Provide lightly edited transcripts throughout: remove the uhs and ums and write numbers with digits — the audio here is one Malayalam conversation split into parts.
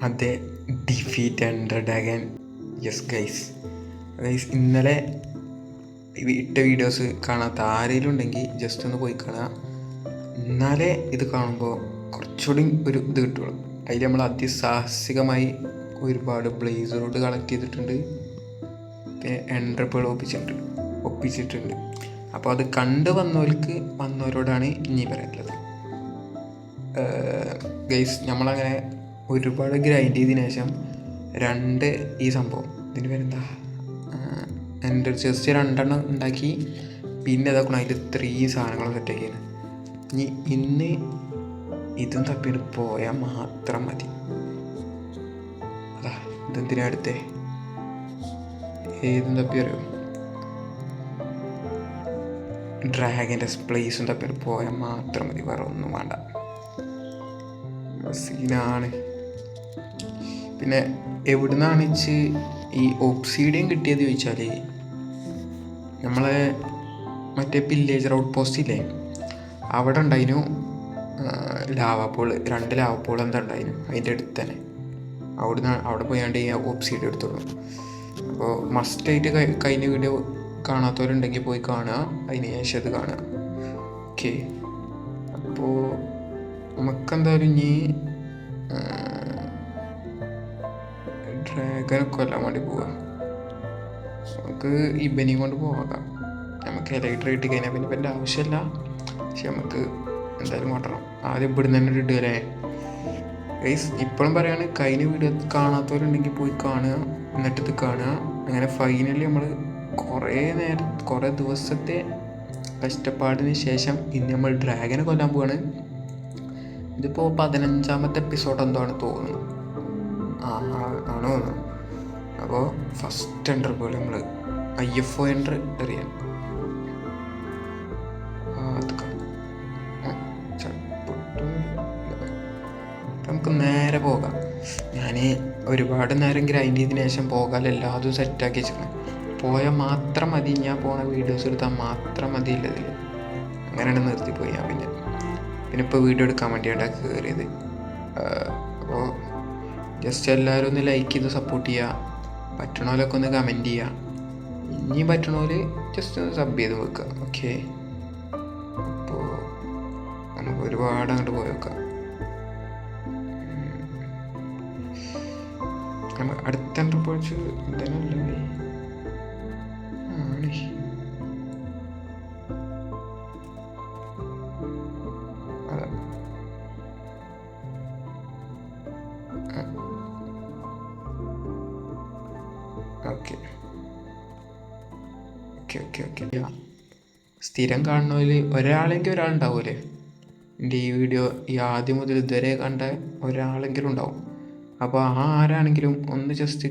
അതെ, ഡിഫീറ്റ് എൻഡർ ഡ്രാഗൺ. യെസ് ഗൈസ്, ഇന്നലെ ഇട്ട വീഡിയോസ് കാണാത്ത ആരെങ്കിലും ഉണ്ടെങ്കിൽ ജസ്റ്റ് ഒന്ന് പോയി കാണുക. എന്നാലേ ഇത് കാണുമ്പോൾ കുറച്ചുകൂടി ഒരു ഇത് കിട്ടുള്ളൂ. അതിൽ നമ്മൾ അതിസാഹസികമായി ഒരുപാട് ബ്ലേസ് റോഡ് കളക്ട് ചെയ്തിട്ടുണ്ട്, പിന്നെ എൻഡർപേൾ ഒപ്പിച്ചിട്ടുണ്ട്. അപ്പോൾ അത് കണ്ട് വന്നവരോടാണ് ഇനി പറയാനുള്ളത്. ഗൈസ്, നമ്മളങ്ങനെ ഒരുപാട് ഗ്രൈൻഡ് ചെയ്തതിനു ശേഷം ഈ സംഭവം ഇതിന് പേരെന്താ, എൻ്റെ ജസ്റ്റ് 2 ഉണ്ടാക്കി. പിന്നെ ഇതാക്കണം, അതിൽ 3 സാധനങ്ങൾ സെറ്റാക്കിയാണ്. ഇന്ന് ഇതും തപ്പിയിട്ട് പോയാൽ മാത്രം മതി. അതാ ഇതെന്തിനാ അടുത്തേ, ഏതും തപ്പി അറിയോ, ഡ്രാഗൻ്റെ പ്ലേസും തപ്പിയിട്ട് പോയാൽ മാത്രം മതി, വേറെ ഒന്നും വേണ്ട. സീനാണ്. പിന്നെ എവിടുന്നാണ് ഈ ഒബ്സീഡിയൻ കിട്ടിയത് ചോദിച്ചാൽ, നമ്മളെ മറ്റേ വില്ലേജർ ഔട്ട് പോസ്റ്റ് ഇല്ലേ, അവിടെ ഉണ്ടായിരുന്നു ലാവാപ്പോൾ 2 ലാവാപ്പോൾ എന്താ ഉണ്ടായിരുന്നു അതിൻ്റെ അടുത്ത് തന്നെ. അവിടെ പോയാണ്ട് ഈ ഒബ്സീഡ് എടുത്തോളൂ. അപ്പോൾ മസ്റ്റായിട്ട് കഴിഞ്ഞ വീഡിയോ കാണാത്തവരുണ്ടെങ്കിൽ പോയി കാണുക, അതിന് ശേഷം അത് കാണുക. ഓക്കെ, അപ്പോൾ നമുക്കെന്തായാലും ഇനി ഡ്രാഗനെ കൊല്ലാൻ വേണ്ടി പോവുക. നമുക്ക് ഇബനെയും കൊണ്ട് പോകാം. നമുക്ക് എലക്ട്രിക് ഇട്ട് കഴിഞ്ഞാൽ പിന്നെ എൻ്റെ ആവശ്യമില്ല, പക്ഷെ നമുക്ക് എന്തായാലും മാറ്റണം. ആദ്യം ഇവിടുന്ന് തന്നെ ഇടുകയല്ലേ ഗൈസ്. ഇപ്പോഴും പറയാണ്, കഴിഞ്ഞ വീഡിയോ കാണാത്തവരുണ്ടെങ്കിൽ പോയി കാണുക, എന്നിട്ട് ഇത് കാണുക. അങ്ങനെ ഫൈനലി നമ്മൾ കുറേ ദിവസത്തെ കഷ്ടപ്പാടിന് ശേഷം ഇന്ന് നമ്മൾ ഡ്രാഗനെ കൊല്ലാൻ പോവാണ്. ഇതിപ്പോൾ 15ാമത്തെ എപ്പിസോഡ് എന്താണ് തോന്നുന്നു, ആണോ തോന്നുന്നു. അപ്പോൾ ഫസ്റ്റ് എൻ്റർ പോലെ നമ്മൾ IFO എൻ്റർ എറിയാം. നമുക്ക് നേരെ പോകാം. ഞാൻ ഒരുപാട് നേരം ഗ്രൈൻഡ് ചെയ്തതിന് ശേഷം പോകാൻ എല്ലാതും സെറ്റാക്കി വെച്ചിട്ടുണ്ട്. പോയാൽ മാത്രം മതി, ഞാൻ പോണ വീഡിയോസ് എടുത്താൽ മാത്രം മതി ഇല്ലതിൽ. അങ്ങനെയാണ് നിർത്തിപ്പോയി ഞാൻ. പിന്നെ ഇപ്പോൾ വീഡിയോ എടുക്കാൻ വേണ്ടിയാണ് കയറിയത്. അപ്പോൾ ജസ്റ്റ് എല്ലാവരും ഒന്ന് ലൈക്ക് ചെയ്ത് സപ്പോർട്ട് ചെയ്യുക, പറ്റണോലൊക്കെ ഒന്ന് കമൻറ്റ് ചെയ്യുക, ഇനിയും പറ്റണോല് ജസ്റ്റ് ഒന്ന് സബ് ചെയ്ത് വെക്കുക. ഓക്കെ, അപ്പോൾ നമുക്ക് ഒരുപാട് അങ്ങോട്ട് പോയി വെക്കാം. നമ്മൾ അടുത്ത പോയിച്ച് എന്തായാലും ഓക്കെ. സ്ഥിരം കാണുന്നതിൽ ഒരാളുണ്ടാവുമല്ലേ എൻ്റെ ഈ വീഡിയോ ഈ ആദ്യം മുതൽ ഇതുവരെ കണ്ട ഒരാളെങ്കിലും ഉണ്ടാവും. അപ്പോൾ ആരാണെങ്കിലും ഒന്ന് ജസ്റ്റ്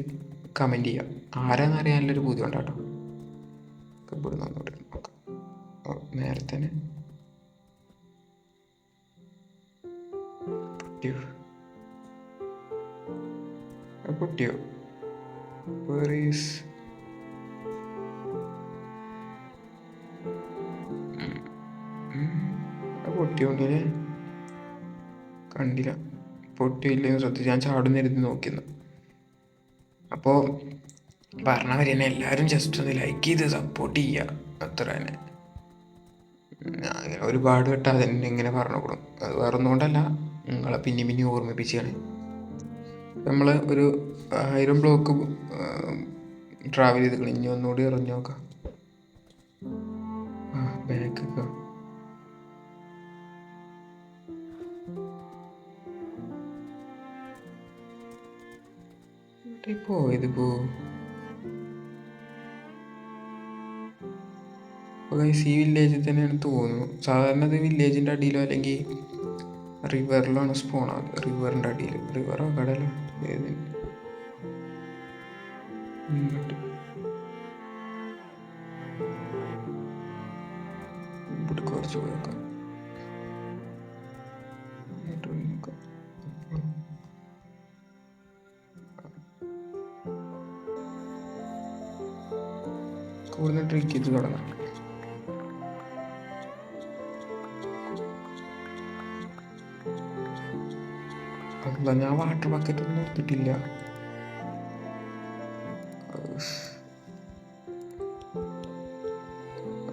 കമൻറ്റ് ചെയ്യാം. ആരാന്നറിയാനുള്ളൊരു ബുദ്ധിമുട്ട് കേട്ടോ. ഇവിടെ നോക്കാം, നേരത്തെ തന്നെ പൊട്ടിയോ പൊട്ടിയോണ്ടിനെ കണ്ടില്ല. പൊട്ടിയില്ലെങ്കിൽ ശ്രദ്ധിച്ച് ഞാൻ ചാടുന്നിരുന്ന് നോക്കിയിരുന്നു. അപ്പോൾ പറഞ്ഞവർ തന്നെ എല്ലാവരും ജസ്റ്റ് ഒന്ന് ലൈക്ക് ചെയ്ത് സപ്പോർട്ട് ചെയ്യുക, അത്ര തന്നെ. അങ്ങനെ ഒരുപാട് വട്ടം അതെന്നെ ഇങ്ങനെ പറഞ്ഞോളും. അത് വേറെ ഒന്നുകൊണ്ടല്ല, നിങ്ങളെ പിന്നെ ഓർമ്മിപ്പിച്ചാണ്. നമ്മൾ ഒരു 1000 ബ്ലോക്ക് ട്രാവൽ ചെയ്ത് ഇനി ഒന്നുകൂടി ഇറങ്ങി നോക്കാം. ബാക്കൊക്കെ പോയതിപ്പോ ഈ വില്ലേജിൽ തന്നെയാണ് തോന്നുന്നു. സാധാരണ അത് വില്ലേജിൻ്റെ അടിയിലോ അല്ലെങ്കിൽ റിവറിലാണ് സ്പോൺ ആകുന്നത്. റിവറിൻ്റെ അടിയിൽ, റിവറോ കടലോ ഏത് കുറച്ച് പോയേക്കാം. കൂടുതൽ ട്രിക്ക് ചെയ്ത് തുടങ്ങാം. ഞാൻ വാട്ടർ ബക്കറ്റ് ഒന്നും എടുത്തിട്ടില്ല.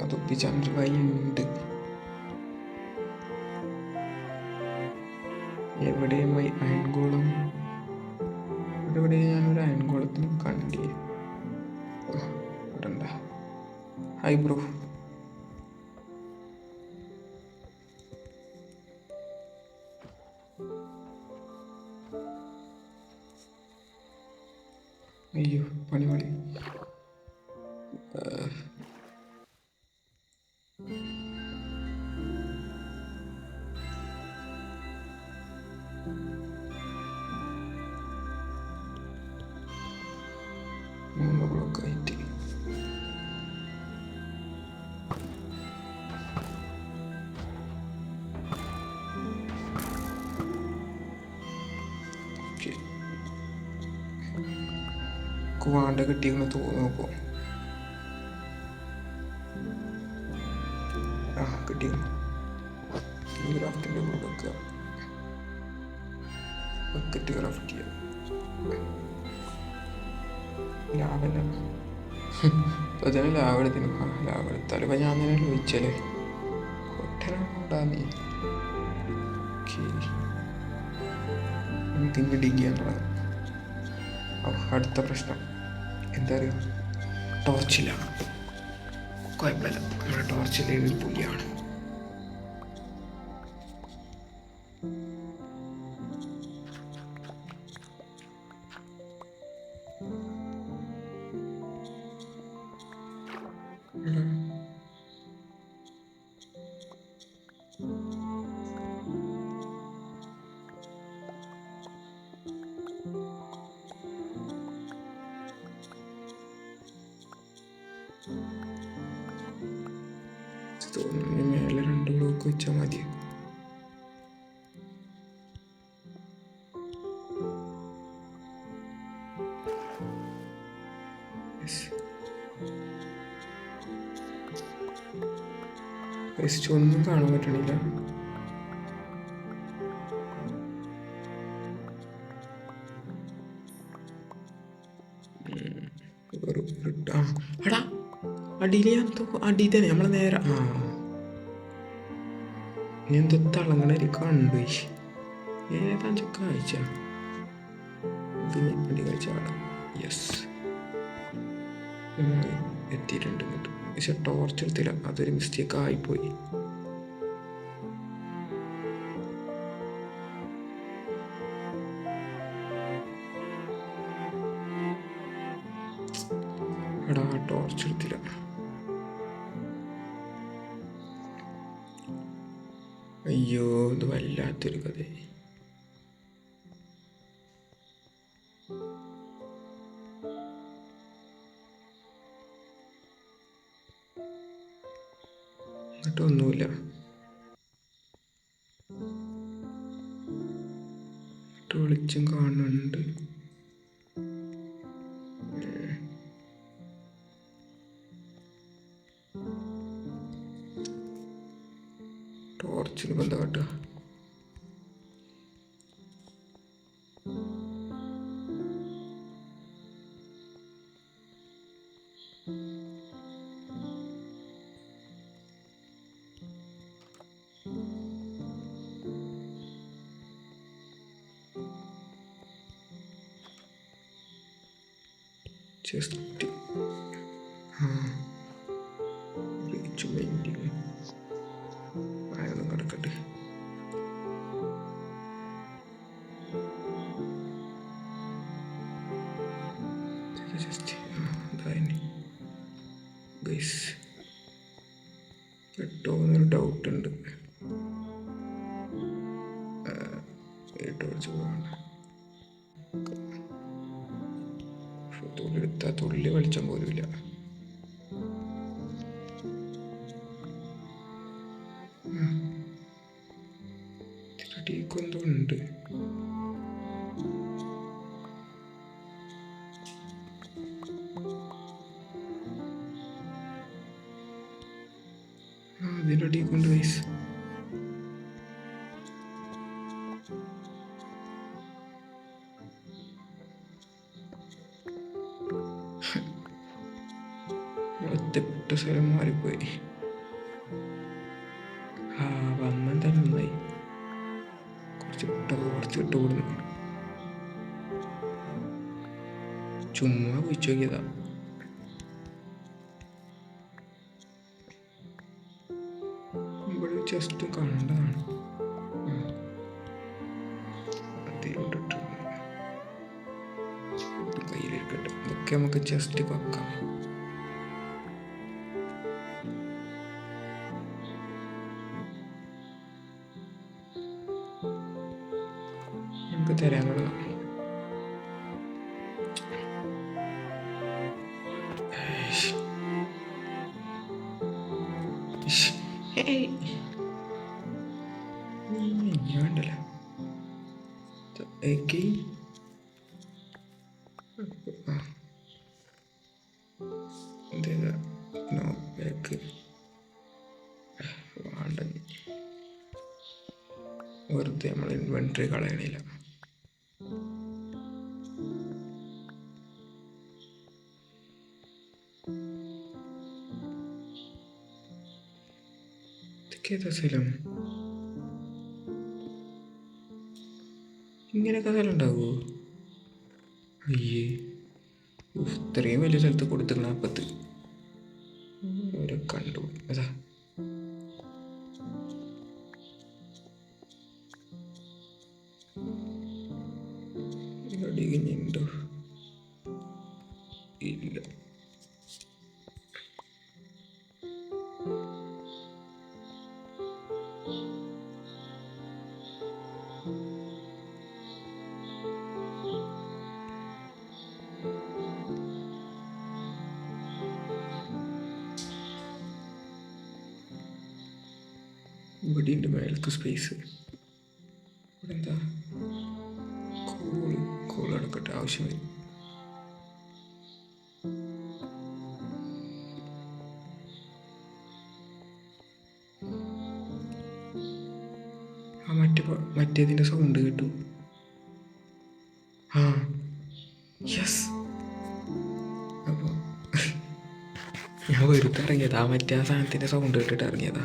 അതൊപ്പിച്ചാൽ വഴിയുണ്ട്. എവിടെയുമായി അയൺകോളം? ഇവിടെ ഞാനൊരു അയൺകോളത്തിന് കണ്ടില്ലേ? ഇവിടെ ഉണ്ടാ. Hi bro. അയ്യോ പണി. മൂന്ന് ബ്ലോക്കായിട്ട് വാണ്ട കിട്ടിയെന്ന് നോക്കൂ. കിട്ടിയിരുന്നു. ക്രാഫ്റ്റിൻ്റെ വെക്കുക, ബക്കറ്റ് ക്രാഫ്റ്റ് ചെയ്യാം. ലാഭല്ല ഇപ്പം തന്നെ ലാഭെടുത്തിന്. ലാഭെടുത്താലും ഇപ്പം ഞാൻ തന്നെ ചോദിച്ചല്ലേ കൊട്ടനാണ്ടാ നീ. എനിക്കിങ്ങ് ഡിഗ് ചെയ്യാനുള്ളത്. അടുത്ത പ്രശ്നം എന്താ പറയുക, ടോർച്ചില്ല. കുഴപ്പമില്ല, നമ്മുടെ ടോർച്ചിലെ ഒരു പുലിയാണ്. തോന്നുന്നു മേലെ 2 ബ്ലോക്ക് വെച്ചാൽ മതി. ഒന്നും കാണാൻ പറ്റണില്ല. എടാ അടിയിൽ അടിയിൽ തന്നെ നമ്മളെ നേരെ ഇനി എന്തോ തിളങ്ങണൊരു കണ്ടു. ഏതാ കാഴ്ച? അടി കാഴ്ച ആടാ. യെസ്, എത്തിയിട്ടുണ്ട് ഇങ്ങോട്ട്. പക്ഷെ ടോർച്ച് എടുത്തില്ല, അതൊരു മിസ്റ്റേക്ക് ആയിപ്പോയി. എടാ ടോർച്ച് എടുത്തില്ല. അയ്യോ, ഇത് വല്ലാത്തൊരു കഥ. ഒന്നുമില്ല. വെളിച്ചം കാണുന്നുണ്ട്. ടോർച്ചിന് ബന്ധം കേട്ടോ. ജസ്റ്റ് റീച്ച് മെയിൻറ്റെയിൻ ആയൊന്നും കിടക്കട്ടെ. ജസ്റ്റ് ഗൈസ് പെട്ടോന്നൊരു ഡൗട്ടുണ്ട്. ടോർച്ച് പോകണം. തുള്ളി തുള്ളി വെളിച്ചം പോലുമില്ല. എന്തോ ഉണ്ട്. അതിൻ്റെ അടിയിക്കൊണ്ട് വയസ്സ് നേരത്തെ വിട്ട സ്ഥലം മാറിപ്പോയി. ആ വന്നെന്തായാലും നന്നായി. കുറച്ച് വിട്ട് കൂടുന്നു. ചുമ്മാ കുഴിച്ചു നോക്കിയതാ. ഇവിടെ ജസ്റ്റ് കണ്ടതാണ്. അതിലോട്ടിട്ട് കയ്യിലിരിക്കട്ടെ. ഇതൊക്കെ നമുക്ക് ജസ്റ്റ് വെക്കാം. നമുക്ക് തരാൻ തുടങ്ങാം. വേണ്ടല്ലോ വെറുതെ നമ്മൾ ഇൻവെൻട്രി കളയണില്ല. ഇതൊക്കെ സ്ഥലം ഇങ്ങനെയൊക്കെ സ്ഥലം ഉണ്ടാവുമോ? അയ്യേ, ഇത്രയും വലിയ സ്ഥലത്ത് കൊടുത്തിരുന്ന അപ്പത്ത് ഓരോ കണ്ടു. അതാ അടിക്കുന്നുണ്ടോ? ഇല്ല. ഇവിടെയുണ്ട് മേലത്തെ സ്പേസ്. ഇവിടെ എന്താ കോൾ എടുക്കട്ടെ, ആവശ്യം വരും. ആ മറ്റേതിൻ്റെ സൗണ്ട് കേട്ടു. ആ യെസ്. അപ്പോൾ ഞാൻ വെറുതെ ഇറങ്ങിയതാ. മറ്റേ ആ സാധനത്തിൻ്റെ സൗണ്ട് കേട്ടിട്ട് ഇറങ്ങിയതാ.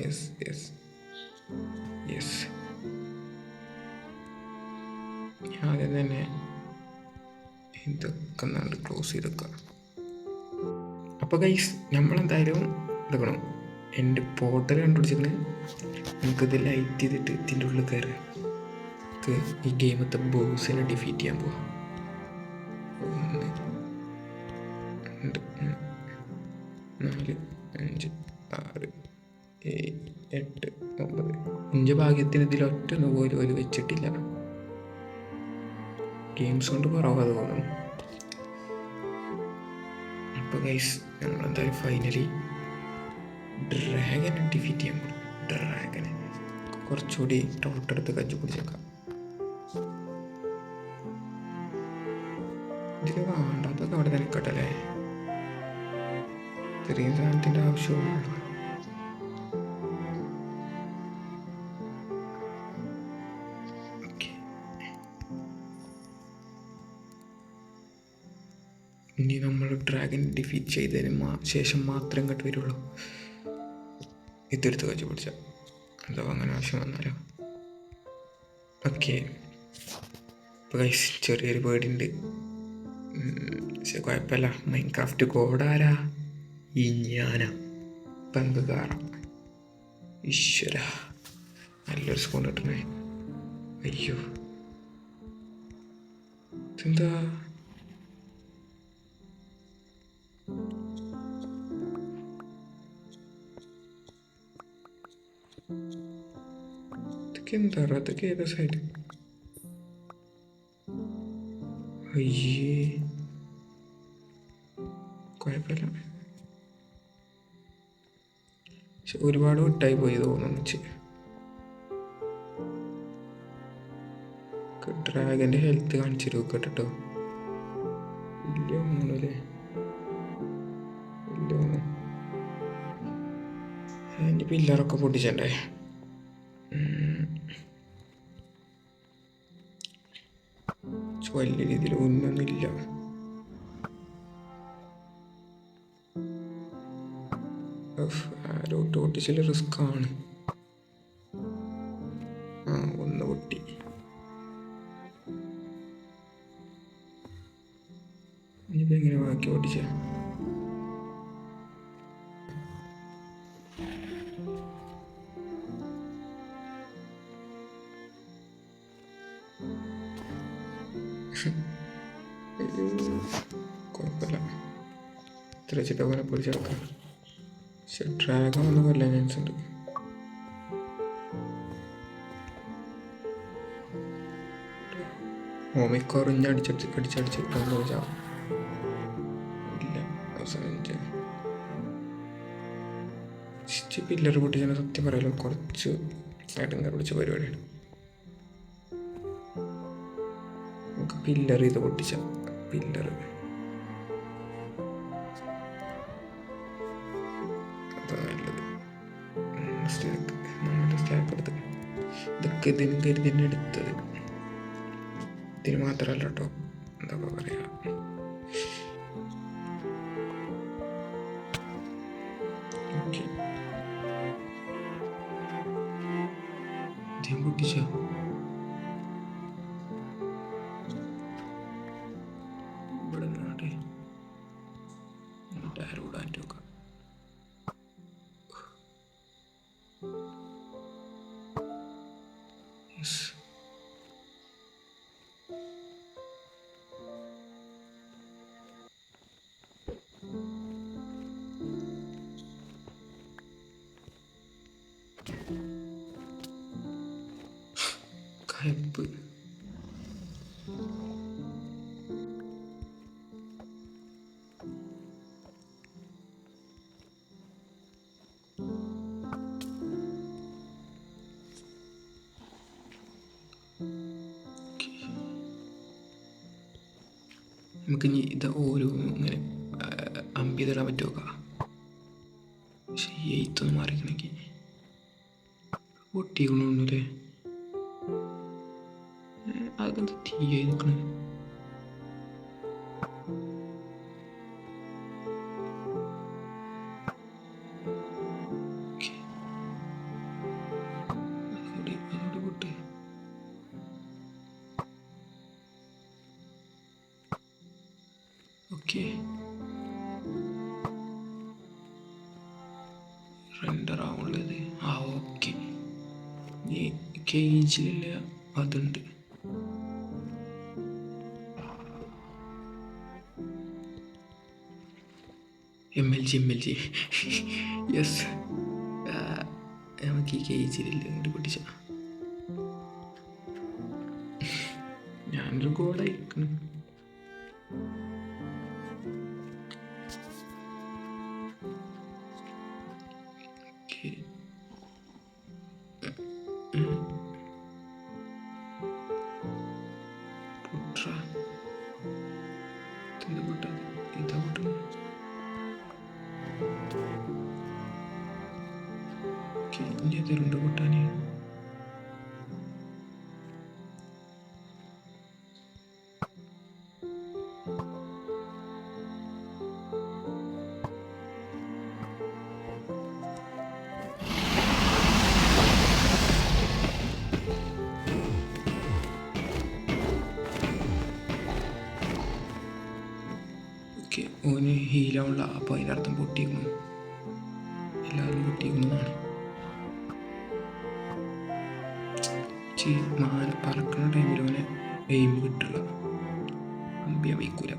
Yes yes yes. ആദ്യം തന്നെ ഇതൊക്കെ നാണ്ട് ക്ലോസ് ചെയ്തൊക്കെ. അപ്പോൾ ഗൈസ് നമ്മളെന്തായാലും എടുക്കണം. എൻ്റെ പോർട്ടൽ കണ്ടുപിടിച്ചിട്ട് നമുക്കിത് ലൈറ്റ് ചെയ്തിട്ട് ഇതിൻ്റെ ഉള്ളിൽ കയറുക. ഈ ഗെയിമത്തെ ബോസിനെ ഡിഫീറ്റ് ചെയ്യാൻ പോവാം. 1 2 3 4 5 6 7 8 9. ഇഞ്ച ഭാഗ്യത്തിന് ഇതിലൊറ്റൊന്നും പോലും ഒരു വെച്ചിട്ടില്ല. ഗെയിംസ് കൊണ്ട് കുറവാത് തോന്നുന്നു. അപ്പോൾ ഗൈസ് നമ്മളെന്തായാലും ഫൈനലി ഡ്രാഗനെ ഡിഫീറ്റ് ചെയ്യാൻ പോകും. ഡ്രാഗനെ കുറച്ചുകൂടി ടോട്ടെടുത്ത് കജ്ജു പിടിച്ചേക്കാം. ഇതിൽ വേണ്ടാത്തൊക്കെ അവിടെ തന്നെ നിൽക്കട്ടല്ലേ. ചെറിയ സാധനത്തിൻ്റെ ആവശ്യമുള്ളൂ. ഇനി നമ്മൾ ഡ്രാഗൻ ഡിഫീറ്റ് ചെയ്തതിന് ശേഷം മാത്രമേ ഇങ്ങോട്ട് വരുള്ളൂ. ഇതെടുത്ത് കച്ചു പിടിച്ച എന്തോ അങ്ങനെ ആവശ്യം വന്നാലോ. ഓക്കെ, ഇപ്പോൾ ഗൈസ് ചെറിയൊരു പേടിയുണ്ട്. പക്ഷെ കുഴപ്പമില്ല. മൈൻക്രാഫ്റ്റ് കോഡാരാ ഈ ഞാനാ. ഇപ്പം എന്ത് കയറാം. ഈശ്വര, നല്ലൊരു സ്പൂൺ കിട്ടണേ. അയ്യോ, ഇതെന്താ? ഇതൊക്കെ എന്താ? അതൊക്കെ ഏതാ സൈഡ്? അയ്യേ, കുഴപ്പമില്ല. പക്ഷെ ഒരുപാട് വിട്ടായി പോയി തോന്നുന്നു. ഡ്രാഗൻ്റെ ഹെൽത്ത് കാണിച്ചിട്ട് കേട്ടോ. ഇല്ല ഒന്നുമില്ലേ? ഇല്ല. അതിൻ്റെ പില്ലറൊക്കെ പൊട്ടിച്ചണ്ടേ. വലിയ രീതിയിൽ ഒന്നൊന്നുമില്ല. പൊട്ടിച്ചില്ല, റിസ്ക് ആണ്. ആ, ഒന്ന് പൊട്ടി. ഇനിയിപ്പോൾ എങ്ങനെ ബാക്കി പൊട്ടിച്ച? കുഴപ്പമില്ല, ഇത്ര വെച്ചിട്ട് പോലെ പൊടിച്ചെടുക്കാം. പക്ഷെ ഡ്രാഗൺ ഒന്ന് കൊല്ലാൻ ചാൻസ് ഉണ്ട്. ഓമിക്കോറിഞ്ഞ് അടിച്ചടിച്ചിട്ടാകുമ്പോൾ പൊടിച്ചാവും. ഇല്ല, അവസാനം പില്ലർ പൊട്ടിച്ചാൽ സത്യം പറയാലോ കുറച്ച് ഇടങ്ങ പിടിച്ച പരിപാടിയാണ്. നമുക്ക് പില്ലർ ഇത് പൊട്ടിച്ച പില്ലർ അതാ നല്ലത്. സ്റ്റാക്ക് എടുത്ത് ഇതൊക്കെ ഇതിന് കരുതിന് എടുത്തത്. ഇതിന് മാത്രമല്ല കേട്ടോ, എന്താ പറയാ, പൊട്ടിച്ച ഇവിടെ നാട്ടെ ടയറോടാൻ നോക്കാം. കയ്പ് നമുക്കിനി ഇത് ഓരോ ഇങ്ങനെ അമ്പി തരാൻ പറ്റുമോ? പക്ഷെ ഈ എയ്ത്തൊന്ന് മാറിക്കണമെങ്കിൽ പൊട്ടിക്കണല്ലേ. അതൊക്കെ തീയായി നിൽക്കണേ. ഓക്കെ, റെൻഡറാവുള്ളത്. ആ, ഓക്കെ. ഈ കേജിലില്ല അതുണ്ട്. MLG yes. നമുക്ക് ഈ കേജിലില്ല കൂടി പൊട്ടിച്ച ഞാനൊരു ഗോളായിരിക്കണം. ഇനി അതിലുണ്ട് പൊട്ടാന്. ഓക്കെ, ഓന് ഹീലാവുള്ള. അപ്പോൾ അതിനർത്ഥം പൊട്ടിക്കുന്നു, എല്ലാവരും പൊട്ടിക്കുന്നതാണ്. മാന പറക്കുന്ന ടൈമിൽ അവനെ എയിം കിട്ടുക, അമ്പിയ വയ്ക്കൂല.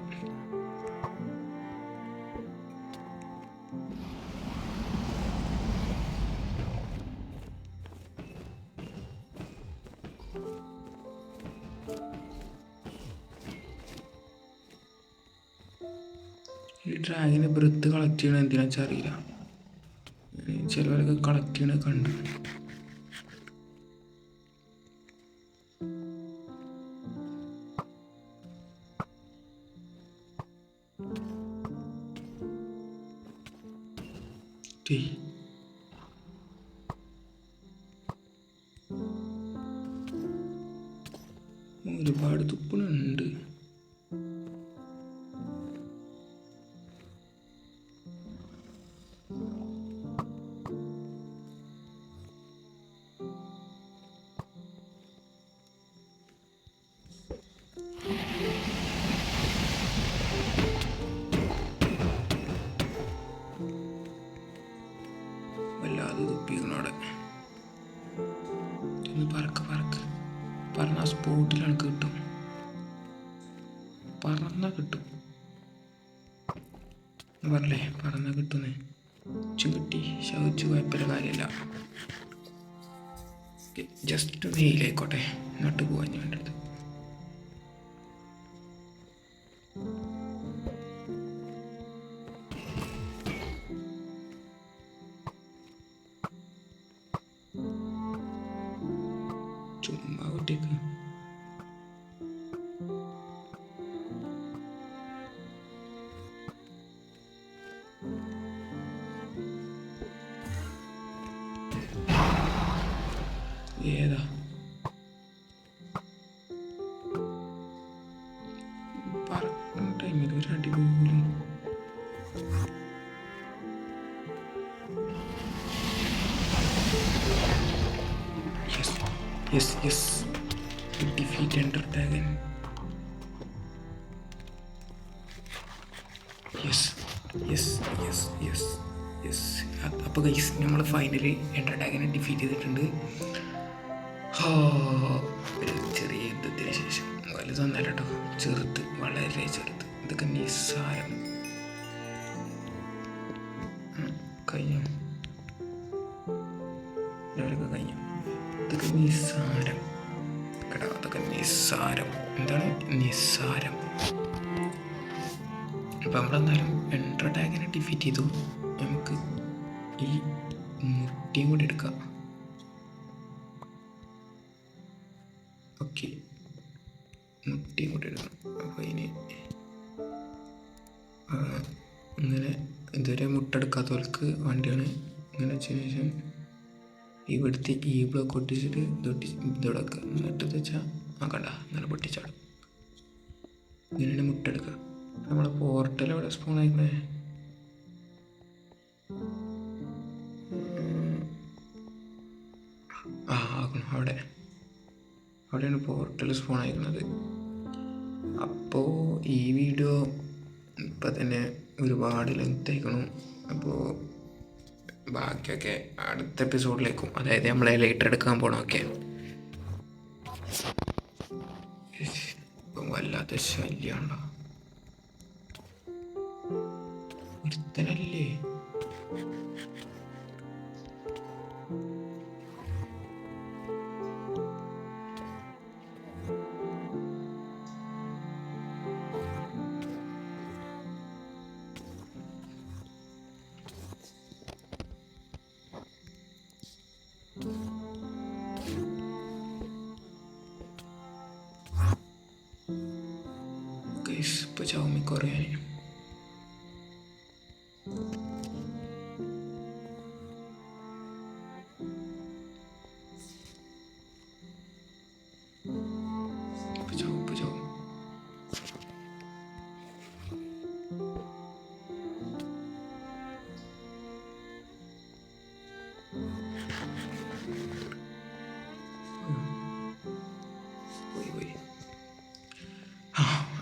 ഈ ഡ്രാഗിന് ബ്രെത്ത് കളക്ട് ചെയ്യണത് എന്തിനാണെന്ന് വെച്ചാൽ അറിയില്ല. ചിലവരൊക്കെ കളക്ട് ചെയ്യണത് കണ്ടു. ഒരുപാട് തുപ്പണുണ്ട്. സ്പോട്ടിൽ ആൾക്ക് കിട്ടും, പറന്നാൽ കിട്ടും. പറഞ്ഞില്ലേ പറന്നാൽ കിട്ടുന്നേ. കിട്ടി ശവിച്ച് കുഴപ്പമില്ല, കാര്യമില്ല. ജസ്റ്റ് വെയിലായിക്കോട്ടെ, എന്നിട്ട് പോവാൻ ഞാൻ എൻ്റെ അടുത്ത്. ചുമ്മാ കുട്ടിക്ക് ഏതാ പറക്കുന്ന ടൈമിൽ ഒരു അടി പോലും. Yes. Defeat Ender Dragon. Yes. അപ്പോൾ ഗൈസ് നമ്മൾ ഫൈനലി എൻഡർ ഡ്രാഗനെ ഡിഫീറ്റ് ചെയ്തിട്ടുണ്ട്. ഒരു ചെറിയ യുദ്ധത്തിന് ശേഷം. വലുതൊന്നല്ല കേട്ടോ, ചെറുത്ത്, വളരെ ചെറുത്ത്. ഇതൊക്കെ നിസ്സാരം. കഴിഞ്ഞു, ലെവലൊക്കെ കഴിഞ്ഞു. ഇതൊക്കെ നിസ്സാരം കേട്ടോ, അതൊക്കെ നിസ്സാരം. എന്താണ് നിസ്സാരം? അപ്പം നമ്മളെന്തായാലും എൻഡർ ഡ്രാഗനെ ഡിഫീറ്റ് ചെയ്തു. നമുക്ക് ഈ മുട്ടിയും കൂടി എടുക്കാം. ഓക്കെ, മുട്ടിയും കൂടി എടുക്കണം. അപ്പോൾ ഇനി ഇങ്ങനെ ഇതുവരെ മുട്ടെടുക്കാത്തവർക്ക് വേണ്ടിയാണ് ഇങ്ങനെ വെച്ചതിന് ശേഷം ഇവിടുത്തെ ഈ ബ്ലോക്ക് ഒട്ടിച്ചിട്ട് ഇതോടെ വെക്കുക. എന്നിട്ട് വെച്ചാൽ കണ്ട ഇങ്ങനെ പൊട്ടിച്ചാടും. ഇങ്ങനെയാണ് മുട്ടെടുക്കുക. നമ്മളെ പോർട്ടൽ എവിടെ സ്പോൺ ആയിക്കണേ? ആക്കണം, അവിടെയാണ് പോർട്ടൽ സ്പോൺ ആയിരിക്കുന്നത്. അപ്പോൾ ഈ വീഡിയോ ഇപ്പം തന്നെ ഒരുപാട് ലെങ്ത് ആയിക്കണം. അപ്പോൾ ബാക്കിയൊക്കെ അടുത്ത എപ്പിസോഡിലേക്കും, അതായത് നമ്മളെ ലൈറ്റർ എടുക്കാൻ പോകണമൊക്കെ. ഇപ്പം വല്ലാത്ത ശല്യമാണല്ലോ, ഒരുത്തനല്ലേ. ഇപ്പോൾ ചാവുമ്മി കുറയാൻ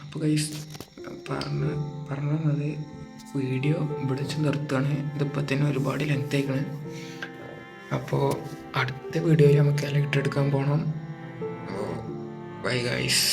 അപ്പോൾ ഗൈസ് പറഞ്ഞത് വീഡിയോ ഇവിടെ വെച്ച് നിർത്തുകയാണ്. ഇതിപ്പോൾ തന്നെ ഒരുപാട് ലെങ്ത് ആയിക്കണ്. അപ്പോൾ അടുത്ത വീഡിയോയിൽ നമുക്ക് ലൈറ്റർ എടുക്കാൻ പോകണം. Bye guys.